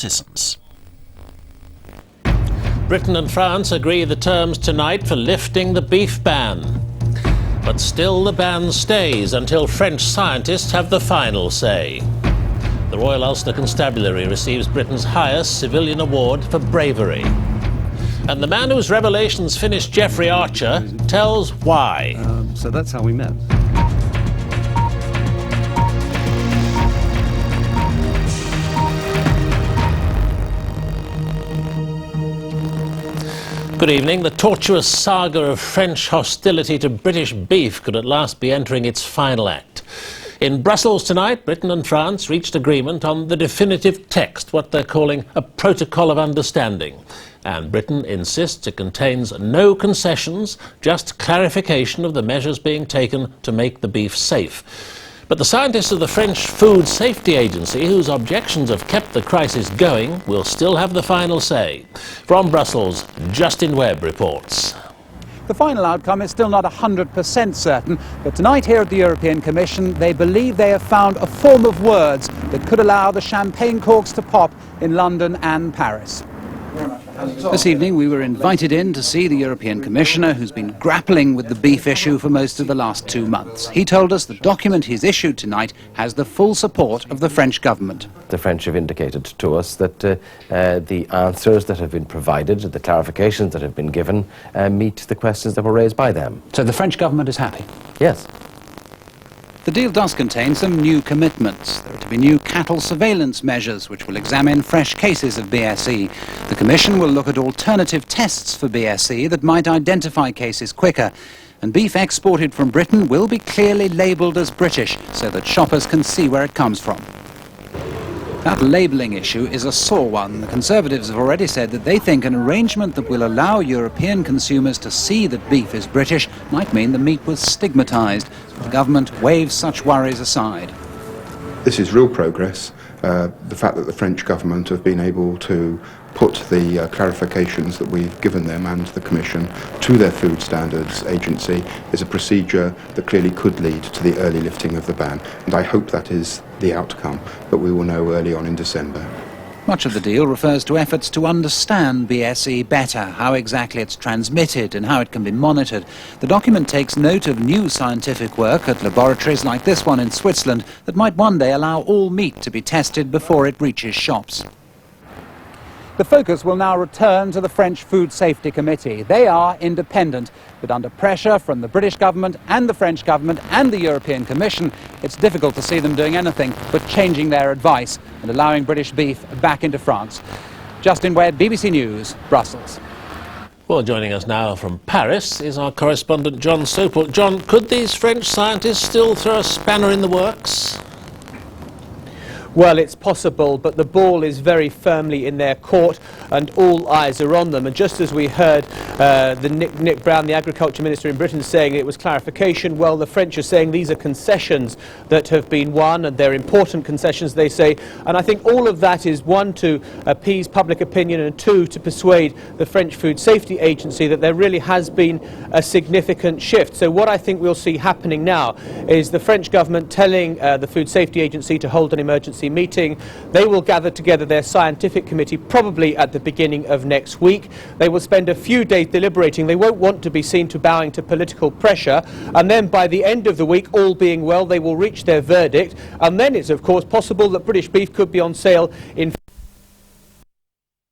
assistance. Britain and France agree the terms tonight for lifting the beef ban. But still the ban stays until French scientists have the final say. The Royal Ulster Constabulary receives Britain's highest civilian award for bravery. And the man whose revelations finished Jeffrey Archer tells why. So that's how we met. Good evening. The tortuous saga of French hostility to British beef could at last be entering its final act. In Brussels tonight, Britain and France reached agreement on the definitive text, what they're calling a protocol of understanding. And Britain insists it contains no concessions, just clarification of the measures being taken to make the beef safe. But the scientists of the French Food Safety Agency, whose objections have kept the crisis going, will still have the final say. From Brussels, Justin Webb reports. The final outcome is still not 100% certain, but tonight here at the European Commission, they believe they have found a form of words that could allow the champagne corks to pop in London and Paris. This evening we were invited in to see the European Commissioner who's been grappling with the beef issue for most of the last 2 months. He told us the document he's issued tonight has the full support of the French government. The French have indicated to us that the answers that have been provided, the clarifications that have been given, meet the questions that were raised by them. So the French government is happy? Yes. The deal does contain some new commitments. There are to be new cattle surveillance measures which will examine fresh cases of BSE. The Commission will look at alternative tests for BSE that might identify cases quicker. And beef exported from Britain will be clearly labelled as British so that shoppers can see where it comes from. That labelling issue is a sore one. The Conservatives have already said that they think an arrangement that will allow European consumers to see that beef is British might mean the meat was stigmatised. The government waves such worries aside. This is real progress. The fact that the French government have been able to put the clarifications that we've given them and the Commission to their Food Standards Agency is a procedure that clearly could lead to the early lifting of the ban. And I hope that is the outcome, but we will know early on in December. Much of the deal refers to efforts to understand BSE better, how exactly it's transmitted and how it can be monitored. The document takes note of new scientific work at laboratories like this one in Switzerland that might one day allow all meat to be tested before it reaches shops. The focus will now return to the French Food Safety Committee. They are independent, but under pressure from the British government and the French government and the European Commission, it's difficult to see them doing anything but changing their advice and allowing British beef back into France. Justin Webb, BBC News, Brussels. Well, joining us now from Paris is our correspondent John Sopel. John, could these French scientists still throw a spanner in the works? Well, it's possible, but the ball is very firmly in their court and all eyes are on them. And just as we heard Nick Brown, the Agriculture Minister in Britain, saying it was clarification, well, the French are saying these are concessions that have been won, and they're important concessions, they say. And I think all of that is, one, to appease public opinion, and two, to persuade the French Food Safety Agency that there really has been a significant shift. So what I think we'll see happening now is the French government telling the Food Safety Agency to hold an emergency meeting. They will gather together their scientific committee probably at the beginning of next week. They will spend a few days deliberating. They won't want to be seen to bowing to political pressure, and then by the end of the week, all being well, they will reach their verdict, and then it's of course possible that British beef could be on sale in